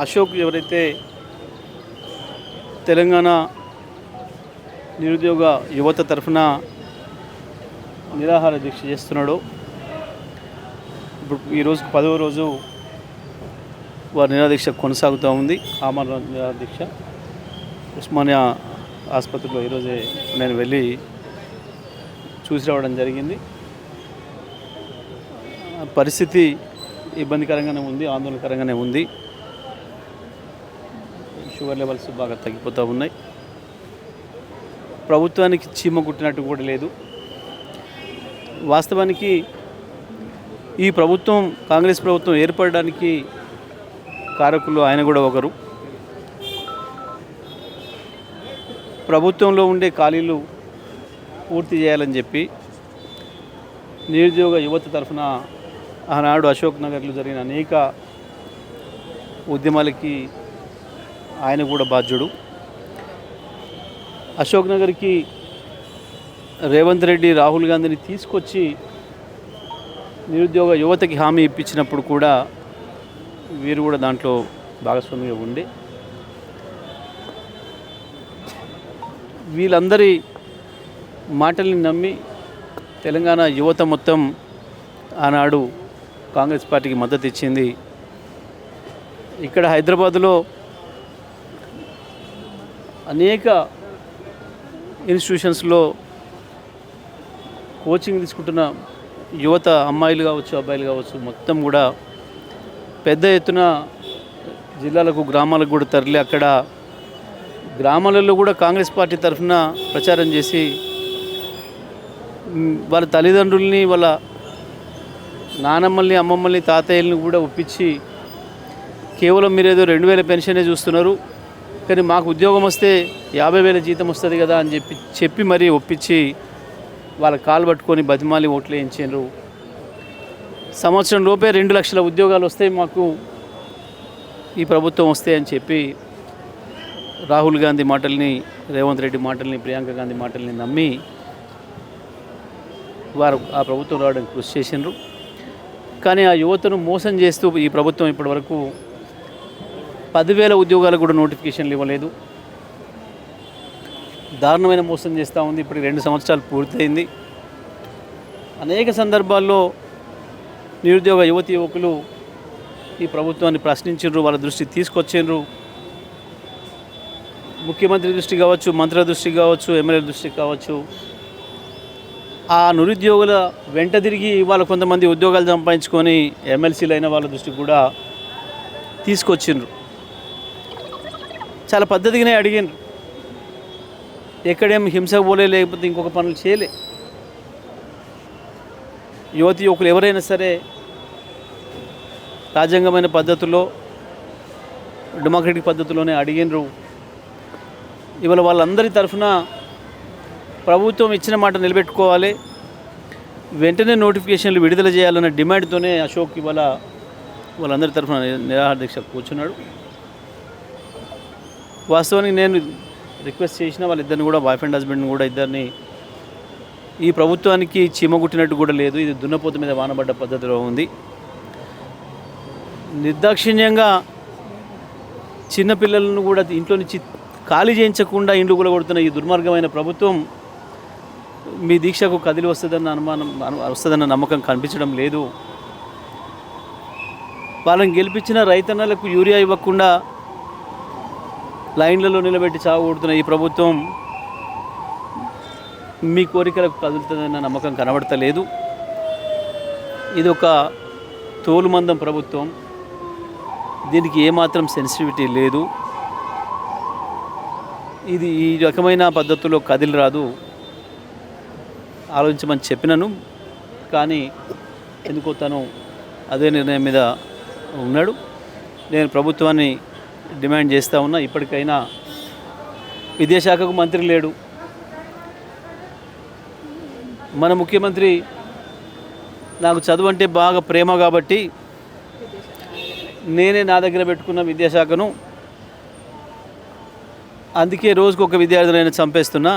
అశోక్ ఎవరైతే తెలంగాణ నిరుద్యోగ యువత తరఫున నిరాహార దీక్ష చేస్తున్నాడో ఇప్పుడు ఈరోజు 10వ రోజు వారి నిరాదీక్ష కొనసాగుతూ ఉంది. ఆమరణ నిరాదీక్ష ఉస్మానియా ఆసుపత్రిలో ఈరోజే నేను వెళ్ళి చూసి రావడం జరిగింది. పరిస్థితి ఇబ్బందికరంగానే ఉంది, ఆందోళనకరంగానే ఉంది. షుగర్ లెవెల్స్ బాగా తగ్గిపోతూ ఉన్నాయి. ప్రభుత్వానికి చీమ కుట్టినట్టు కూడా లేదు. వాస్తవానికి ఈ ప్రభుత్వం, కాంగ్రెస్ ప్రభుత్వం ఏర్పడడానికి కారకులు ఆయన కూడా ఒకరు. ప్రభుత్వంలో ఉండే ఖాళీలు పూర్తి చేయాలని చెప్పి నిరుద్యోగ యువత తరఫున ఆనాడు అశోక్ నగర్లో జరిగిన అనేక ఉద్యమాలకి ఆయన కూడా బాధ్యుడు. అశోక్ నగర్కి రేవంత్ రెడ్డి, రాహుల్ గాంధీని తీసుకొచ్చి నిరుద్యోగ యువతకి హామీ ఇప్పించినప్పుడు కూడా వీరు కూడా దాంట్లో భాగస్వామిగా ఉండి వీళ్ళందరి మాటల్ని నమ్మి తెలంగాణ యువత మొత్తం ఆనాడు కాంగ్రెస్ పార్టీకి మద్దతు ఇచ్చింది. ఇక్కడ హైదరాబాదులో అనేక ఇన్స్టిట్యూషన్స్లో కోచింగ్ తీసుకుంటున్న యువత, అమ్మాయిలు కావచ్చు, అబ్బాయిలు కావచ్చు, మొత్తం కూడా పెద్ద ఎత్తున జిల్లాలకు, గ్రామాలకు కూడా తరలి అక్కడ గ్రామాలలో కూడా కాంగ్రెస్ పార్టీ తరఫున ప్రచారం చేసి వాళ్ళ తల్లిదండ్రుల్ని, వాళ్ళ నానమ్మల్ని, అమ్మమ్మల్ని, తాతయ్యల్ని కూడా ఒప్పించి కేవలం మీరు ఏదో 2000 పెన్షనే చూస్తున్నారు, కానీ మాకు ఉద్యోగం వస్తే 50,000 జీతం వస్తుంది కదా అని చెప్పి మరీ ఒప్పించి వాళ్ళ కాలు పట్టుకొని బతిమాలి ఓట్లు వేయించారు. సంవత్సరం లోపే 2 లక్షల ఉద్యోగాలు వస్తాయి మాకు ఈ ప్రభుత్వం వస్తాయి అని చెప్పి రాహుల్ గాంధీ మాటల్ని, రేవంత్ రెడ్డి మాటల్ని, ప్రియాంక గాంధీ మాటల్ని నమ్మి వారు ఆ ప్రభుత్వం రావడానికి కృషి చేసినారు. కానీ ఆ యువతను మోసం చేస్తూ ఈ ప్రభుత్వం ఇప్పటివరకు 10,000 ఉద్యోగాలకు కూడా నోటిఫికేషన్లు ఇవ్వలేదు. దారుణమైన మోసం చేస్తూ ఉంది. ఇప్పటికి 2 సంవత్సరాలు పూర్తయింది. అనేక సందర్భాల్లో నిరుద్యోగ యువకులు ఈ ప్రభుత్వాన్ని ప్రశ్నించారు, వాళ్ళ దృష్టికి తీసుకొచ్చారు. ముఖ్యమంత్రి దృష్టి కావచ్చు, మంత్రుల దృష్టికి కావచ్చు, ఎమ్మెల్యేల దృష్టికి కావచ్చు. ఆ నిరుద్యోగుల వెంట తిరిగి వాళ్ళ కొంతమంది ఉద్యోగాలు సంపాదించుకొని ఎమ్మెల్సీలు అయిన వాళ్ళ దృష్టికి కూడా తీసుకొచ్చిండ్రు. చాలా పద్ధతిగానే అడిగినారు. ఎక్కడేం హింసకు పోలే, లేకపోతే ఇంకొక పనులు చేయలే. యువకులు ఎవరైనా సరే రాజ్యాంగమైన పద్ధతుల్లో, డెమోక్రటిక్ పద్ధతిలోనే అడిగినరు. ఇవాళ వాళ్ళందరి తరఫున ప్రభుత్వం ఇచ్చిన మాట నిలబెట్టుకోవాలి, వెంటనే నోటిఫికేషన్లు విడుదల చేయాలన్న డిమాండ్తోనే అశోక్ ఇవాళ వాళ్ళందరి తరఫున నిరాహార దీక్ష కూర్చున్నాడు. వాస్తవానికి నేను రిక్వెస్ట్ చేసిన వాళ్ళిద్దరిని కూడా, వైఫ్ అండ్ హస్బెండ్ని కూడా, ఇద్దరిని ఈ ప్రభుత్వానికి చీమగుట్టినట్టు కూడా లేదు. ఇది దున్నపోతు మీద వానబడ్డ పద్ధతిలో ఉంది. నిర్దాక్షిణ్యంగా చిన్నపిల్లలను కూడా ఇంట్లో నుంచి ఖాళీ చేయించకుండా ఇండ్లు కూడా కొడుతున్న ఈ దుర్మార్గమైన ప్రభుత్వం మీ దీక్షకు కదిలి వస్తుందన్న నమ్మకం కనిపించడం లేదు. వాళ్ళని గెలిపించిన రైతన్నలకు యూరియా ఇవ్వకుండా లైన్లలో నిలబెట్టి చావగొడుతున్న ఈ ప్రభుత్వం మీ కోరికలకు కదులుతుందన్న నమ్మకం కనబడతలేదు. ఇది ఒక తోలుమందం ప్రభుత్వం. దీనికి ఏమాత్రం సెన్సిటివిటీ లేదు. ఇది ఈ రకమైన పద్ధతుల్లో కదిలి రాదు. ఆలోచించమని చెప్పినాను, కానీ ఎందుకో తను అదే నిర్ణయం మీద ఉన్నాడు. నేను ప్రభుత్వాన్ని డిమాండ్ చేస్తూ ఉన్నా, ఇప్పటికైనా విద్యాశాఖకు మంత్రి లేడు. మన ముఖ్యమంత్రి నాకు చదువు అంటే బాగా ప్రేమ కాబట్టి నేనే నా దగ్గర పెట్టుకున్న విద్యాశాఖను, అందుకే రోజుకు ఒక విద్యార్థులైనా చంపేస్తున్నా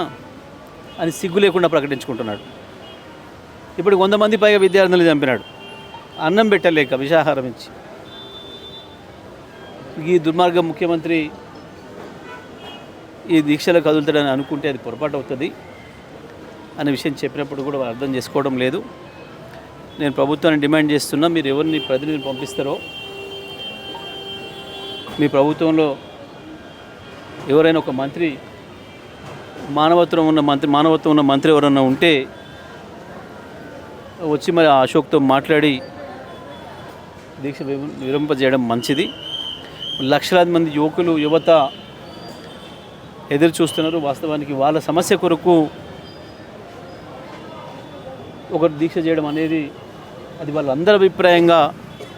అని సిగ్గు లేకుండా ప్రకటించుకుంటున్నాడు. ఇప్పుడు 100 మంది పైగా విద్యార్థులను చంపినాడు. అన్నం పెట్టలేక విషాహారం ఇచ్చి. ఈ దుర్మార్గ ముఖ్యమంత్రి ఈ దీక్షలో కదులుతాడని అనుకుంటే అది పొరపాటు అవుతుంది అనే విషయం చెప్పినప్పుడు కూడా వాళ్ళు అర్థం చేసుకోవడం లేదు. నేను ప్రభుత్వాన్ని డిమాండ్ చేస్తున్నా, మీరు ఎవరిని ప్రతినిధిని పంపిస్తారో మీ ప్రభుత్వంలో ఎవరైనా ఒక మంత్రి మానవత్వం ఉన్న మంత్రి ఎవరైనా ఉంటే వచ్చి మరి అశోక్తో మాట్లాడి దీక్ష విరమింపజేయడం మంచిది. లక్షలాది మంది యువకులు యువత ఎదురు చూస్తున్నారు. వాస్తవానికి వాళ్ళ సమస్య కొరకు ఒకరు దీక్ష చేయడం అనేది అది వాళ్ళందరి అభిప్రాయంగా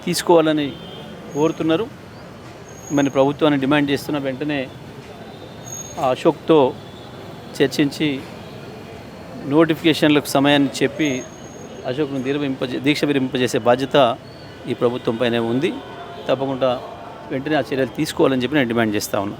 తీసుకోవాలని కోరుతున్నారు. మరి ప్రభుత్వాన్ని డిమాండ్ చేస్తున్న వెంటనే ఆ అశోక్తో చర్చించి నోటిఫికేషన్లకు సమయాన్ని చెప్పి అశోక్ను దీక్ష విరమింపజేసే బాధ్యత ఈ ప్రభుత్వం పైనే ఉంది. తప్పకుండా వెంటనే ఆ చర్యలు తీసుకోవాలని చెప్పి నేను డిమాండ్ చేస్తా ఉన్నా.